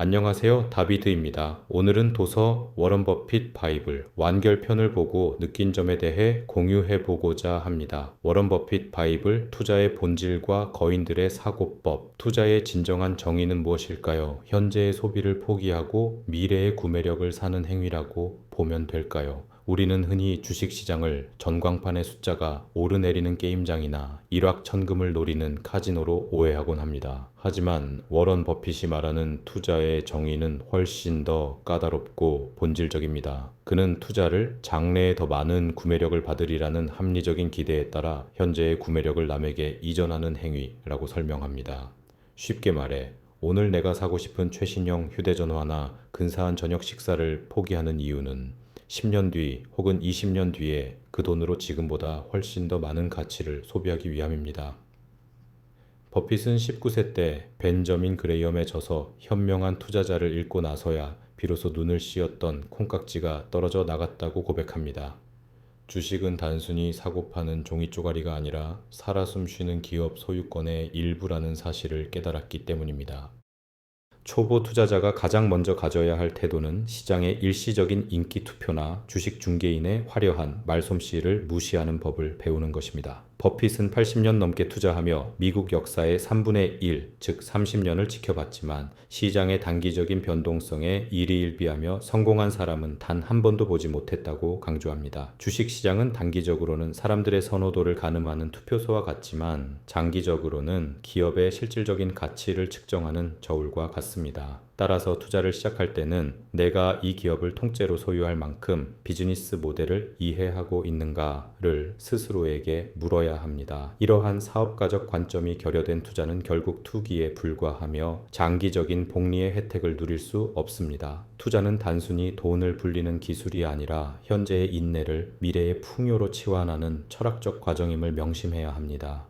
안녕하세요. 다비드입니다. 오늘은 도서 워런 버핏 바이블 완결편을 보고 느낀 점에 대해 공유해 보고자 합니다. 워런 버핏 바이블 투자의 본질과 거인들의 사고법. 투자의 진정한 정의는 무엇일까요? 현재의 소비를 포기하고 미래의 구매력을 사는 행위라고 보면 될까요? 우리는 흔히 주식시장을 전광판의 숫자가 오르내리는 게임장이나 일확천금을 노리는 카지노로 오해하곤 합니다. 하지만 워런 버핏이 말하는 투자의 정의는 훨씬 더 까다롭고 본질적입니다. 그는 투자를 장래에 더 많은 구매력을 받으리라는 합리적인 기대에 따라 현재의 구매력을 남에게 이전하는 행위라고 설명합니다. 쉽게 말해 오늘 내가 사고 싶은 최신형 휴대전화나 근사한 저녁 식사를 포기하는 이유는 10년 뒤 혹은 20년 뒤에 그 돈으로 지금보다 훨씬 더 많은 가치를 소비하기 위함입니다. 버핏은 19세 때 벤저민 그레이엄에 져서 현명한 투자자를 읽고 나서야 비로소 눈을 씌었던 콩깍지가 떨어져 나갔다고 고백합니다. 주식은 단순히 사고 파는 종이 쪼가리가 아니라 살아 숨쉬는 기업 소유권의 일부라는 사실을 깨달았기 때문입니다. 초보 투자자가 가장 먼저 가져야 할 태도는 시장의 일시적인 인기 투표나 주식 중개인의 화려한 말솜씨를 무시하는 법을 배우는 것입니다. 버핏은 80년 넘게 투자하며 미국 역사의 3분의 1, 즉 30년을 지켜봤지만 시장의 단기적인 변동성에 일희일비하며 성공한 사람은 단 한 번도 보지 못했다고 강조합니다. 주식시장은 단기적으로는 사람들의 선호도를 가늠하는 투표소와 같지만 장기적으로는 기업의 실질적인 가치를 측정하는 저울과 같습니다. 따라서 투자를 시작할 때는 내가 이 기업을 통째로 소유할 만큼 비즈니스 모델을 이해하고 있는가를 스스로에게 물어야 합니다. 이러한 사업가적 관점이 결여된 투자는 결국 투기에 불과하며 장기적인 복리의 혜택을 누릴 수 없습니다. 투자는 단순히 돈을 불리는 기술이 아니라 현재의 인내를 미래의 풍요로 치환하는 철학적 과정임을 명심해야 합니다.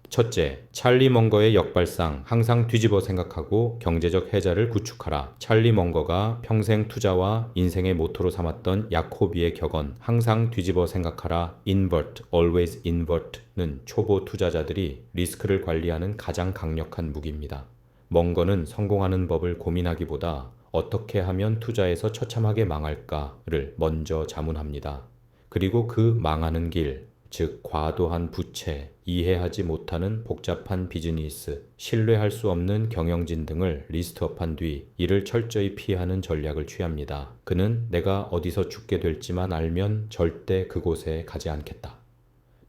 첫째, 찰리 멍거의 역발상, 항상 뒤집어 생각하고 경제적 해자를 구축하라. 찰리 멍거가 평생 투자와 인생의 모토로 삼았던 야코비의 격언, 항상 뒤집어 생각하라, invert, always invert는 초보 투자자들이 리스크를 관리하는 가장 강력한 무기입니다. 멍거는 성공하는 법을 고민하기보다 어떻게 하면 투자에서 처참하게 망할까를 먼저 자문합니다. 그리고 그 망하는 길, 즉 과도한 부채, 이해하지 못하는 복잡한 비즈니스, 신뢰할 수 없는 경영진 등을 리스트업한 뒤 이를 철저히 피하는 전략을 취합니다. 그는 내가 어디서 죽게 될지만 알면 절대 그곳에 가지 않겠다.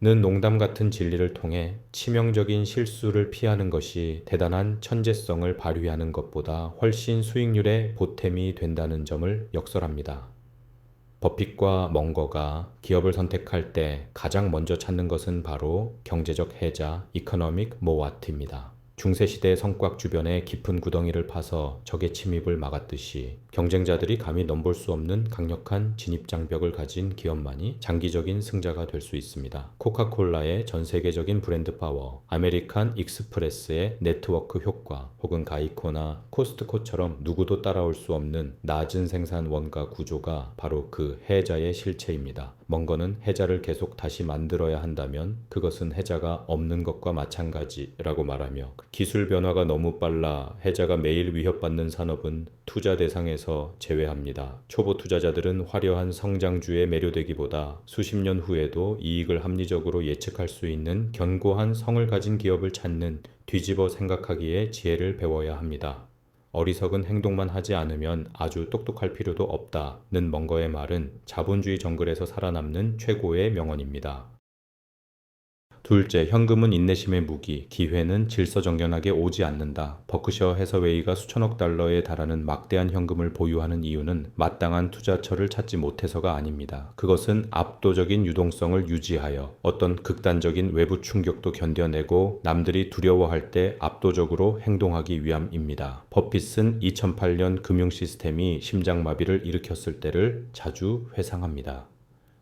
는 농담 같은 진리를 통해 치명적인 실수를 피하는 것이 대단한 천재성을 발휘하는 것보다 훨씬 수익률에 보탬이 된다는 점을 역설합니다. 버핏과 멍거가 기업을 선택할 때 가장 먼저 찾는 것은 바로 경제적 해자, 이코노믹 모아트입니다. 중세시대의 성곽 주변에 깊은 구덩이를 파서 적의 침입을 막았듯이 경쟁자들이 감히 넘볼 수 없는 강력한 진입장벽을 가진 기업만이 장기적인 승자가 될 수 있습니다. 코카콜라의 전 세계적인 브랜드 파워, 아메리칸 익스프레스의 네트워크 효과, 혹은 가이코나 코스트코처럼 누구도 따라올 수 없는 낮은 생산 원가 구조가 바로 그 해자의 실체입니다. 멍거는 해자를 계속 다시 만들어야 한다면 그것은 해자가 없는 것과 마찬가지라고 말하며 기술 변화가 너무 빨라 해자가 매일 위협받는 산업은 투자 대상에서 제외합니다. 초보 투자자들은 화려한 성장주에 매료되기보다 수십 년 후에도 이익을 합리적으로 예측할 수 있는 견고한 성을 가진 기업을 찾는 뒤집어 생각하기에 지혜를 배워야 합니다. 어리석은 행동만 하지 않으면 아주 똑똑할 필요도 없다는 멍거의 말은 자본주의 정글에서 살아남는 최고의 명언입니다. 둘째, 현금은 인내심의 무기, 기회는 질서정연하게 오지 않는다. 버크셔 해서웨이가 수천억 달러에 달하는 막대한 현금을 보유하는 이유는 마땅한 투자처를 찾지 못해서가 아닙니다. 그것은 압도적인 유동성을 유지하여 어떤 극단적인 외부 충격도 견뎌내고 남들이 두려워할 때 압도적으로 행동하기 위함입니다. 버핏은 2008년 금융 시스템이 심장마비를 일으켰을 때를 자주 회상합니다.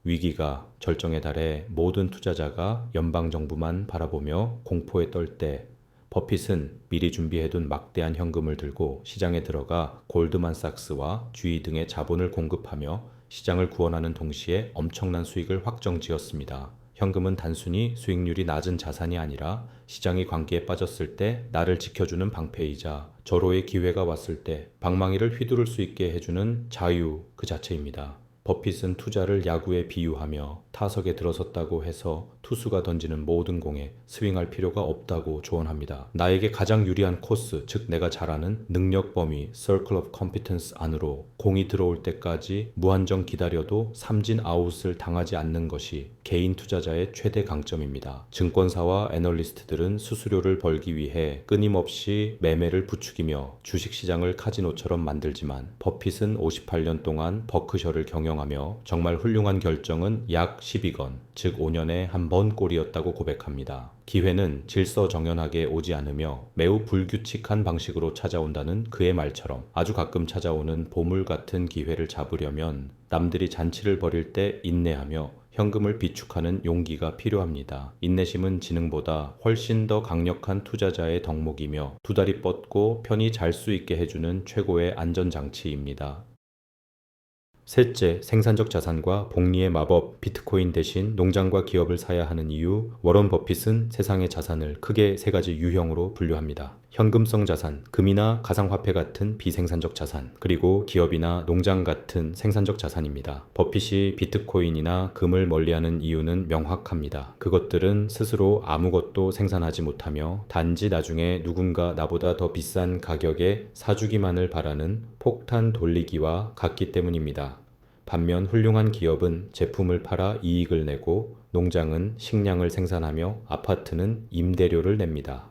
위기가 절정에 달해 모든 투자자가 연방정부만 바라보며 공포에 떨 때 버핏은 미리 준비해둔 막대한 현금을 들고 시장에 들어가 골드만삭스와 GE 등의 자본을 공급하며 시장을 구원하는 동시에 엄청난 수익을 확정지었습니다. 현금은 단순히 수익률이 낮은 자산이 아니라 시장이 광기에 빠졌을 때 나를 지켜주는 방패이자 절호의 기회가 왔을 때 방망이를 휘두를 수 있게 해주는 자유 그 자체입니다. 버핏은 투자를 야구에 비유하며 타석에 들어섰다고 해서 투수가 던지는 모든 공에 스윙할 필요가 없다고 조언합니다. 나에게 가장 유리한 코스, 즉 내가 잘 아는 능력 범위, Circle of Competence 안으로 공이 들어올 때까지 무한정 기다려도 삼진 아웃을 당하지 않는 것이 개인 투자자의 최대 강점입니다. 증권사와 애널리스트들은 수수료를 벌기 위해 끊임없이 매매를 부추기며 주식시장을 카지노처럼 만들지만 버핏은 58년 동안 버크셔를 경영하며 정말 훌륭한 결정은 약 12건, 즉 5년에 한 번 꼴이었다고 고백합니다. 기회는 질서정연하게 오지 않으며 매우 불규칙한 방식으로 찾아온다는 그의 말처럼 아주 가끔 찾아오는 보물 같은 기회를 잡으려면 남들이 잔치를 벌일 때 인내하며 현금을 비축하는 용기가 필요합니다. 인내심은 지능보다 훨씬 더 강력한 투자자의 덕목이며 두 다리 뻗고 편히 잘 수 있게 해주는 최고의 안전장치입니다. 셋째, 생산적 자산과 복리의 마법, 비트코인 대신 농장과 기업을 사야 하는 이유. 워런 버핏은 세상의 자산을 크게 세 가지 유형으로 분류합니다. 현금성 자산, 금이나 가상화폐 같은 비생산적 자산, 그리고 기업이나 농장 같은 생산적 자산입니다. 버핏이 비트코인이나 금을 멀리하는 이유는 명확합니다. 그것들은 스스로 아무것도 생산하지 못하며 단지 나중에 누군가 나보다 더 비싼 가격에 사주기만을 바라는 폭탄 돌리기와 같기 때문입니다. 반면 훌륭한 기업은 제품을 팔아 이익을 내고 농장은 식량을 생산하며 아파트는 임대료를 냅니다.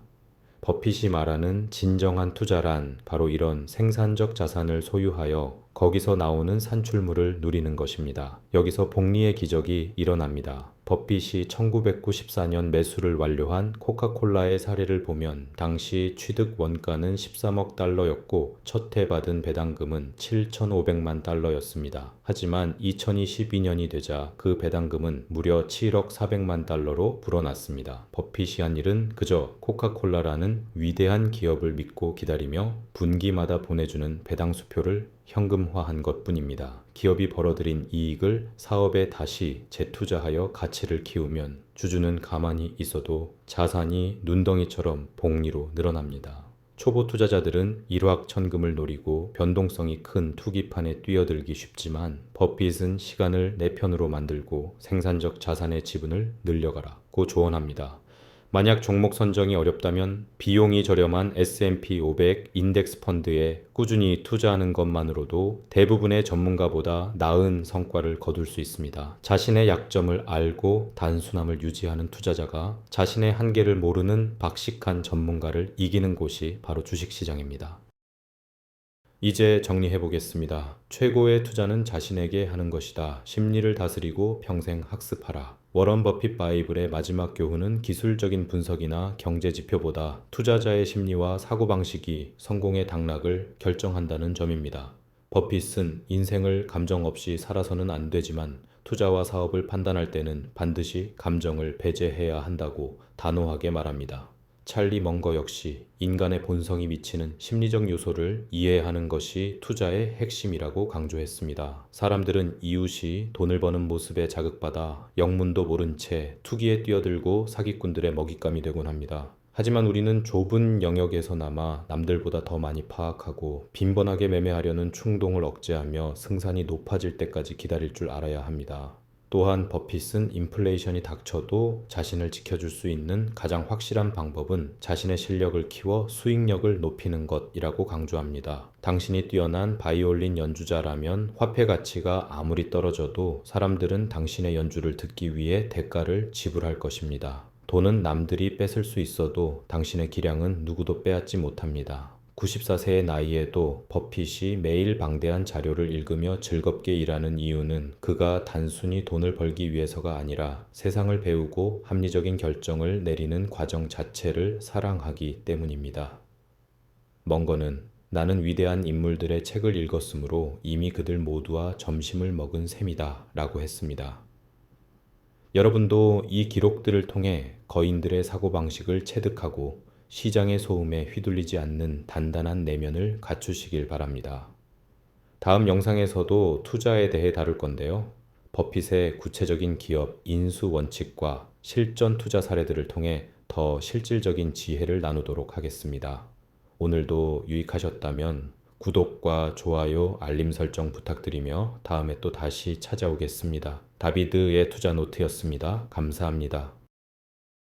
버핏이 말하는 진정한 투자란 바로 이런 생산적 자산을 소유하여 거기서 나오는 산출물을 누리는 것입니다. 여기서 복리의 기적이 일어납니다. 버핏이 1994년 매수를 완료한 코카콜라의 사례를 보면 당시 취득 원가는 13억 달러였고 첫 해 받은 배당금은 7,500만 달러였습니다. 하지만 2022년이 되자 그 배당금은 무려 7억 400만 달러로 불어났습니다. 버핏이 한 일은 그저 코카콜라라는 위대한 기업을 믿고 기다리며 분기마다 보내주는 배당수표를 현금화한 것뿐입니다. 기업이 벌어들인 이익을 사업에 다시 재투자하여 가치를 키우면 주주는 가만히 있어도 자산이 눈덩이처럼 복리로 늘어납니다. 초보 투자자들은 일확천금을 노리고 변동성이 큰 투기판에 뛰어들기 쉽지만 버핏은 시간을 내 편으로 만들고 생산적 자산의 지분을 늘려가라고 조언합니다. 만약 종목 선정이 어렵다면 비용이 저렴한 S&P 500 인덱스 펀드에 꾸준히 투자하는 것만으로도 대부분의 전문가보다 나은 성과를 거둘 수 있습니다. 자신의 약점을 알고 단순함을 유지하는 투자자가 자신의 한계를 모르는 박식한 전문가를 이기는 곳이 바로 주식시장입니다. 이제 정리해 보겠습니다. 최고의 투자는 자신에게 하는 것이다. 심리를 다스리고 평생 학습하라. 워런 버핏 바이블의 마지막 교훈은 기술적인 분석이나 경제 지표보다 투자자의 심리와 사고방식이 성공의 당락을 결정한다는 점입니다. 버핏은 인생을 감정 없이 살아서는 안 되지만 투자와 사업을 판단할 때는 반드시 감정을 배제해야 한다고 단호하게 말합니다. 찰리 멍거 역시 인간의 본성이 미치는 심리적 요소를 이해하는 것이 투자의 핵심이라고 강조했습니다. 사람들은 이웃이 돈을 버는 모습에 자극받아 영문도 모른 채 투기에 뛰어들고 사기꾼들의 먹잇감이 되곤 합니다. 하지만 우리는 좁은 영역에서나마 남들보다 더 많이 파악하고 빈번하게 매매하려는 충동을 억제하며 승산이 높아질 때까지 기다릴 줄 알아야 합니다. 또한 버핏은 인플레이션이 닥쳐도 자신을 지켜줄 수 있는 가장 확실한 방법은 자신의 실력을 키워 수익력을 높이는 것이라고 강조합니다. 당신이 뛰어난 바이올린 연주자라면 화폐 가치가 아무리 떨어져도 사람들은 당신의 연주를 듣기 위해 대가를 지불할 것입니다. 돈은 남들이 뺏을 수 있어도 당신의 기량은 누구도 빼앗지 못합니다. 94세의 나이에도 버핏이 매일 방대한 자료를 읽으며 즐겁게 일하는 이유는 그가 단순히 돈을 벌기 위해서가 아니라 세상을 배우고 합리적인 결정을 내리는 과정 자체를 사랑하기 때문입니다. 멍거는 나는 위대한 인물들의 책을 읽었으므로 이미 그들 모두와 점심을 먹은 셈이다 라고 했습니다. 여러분도 이 기록들을 통해 거인들의 사고방식을 체득하고 시장의 소음에 휘둘리지 않는 단단한 내면을 갖추시길 바랍니다. 다음 영상에서도 투자에 대해 다룰 건데요. 버핏의 구체적인 기업 인수 원칙과 실전 투자 사례들을 통해 더 실질적인 지혜를 나누도록 하겠습니다. 오늘도 유익하셨다면 구독과 좋아요, 알림 설정 부탁드리며 다음에 또 다시 찾아오겠습니다. 다비드의 투자 노트였습니다. 감사합니다.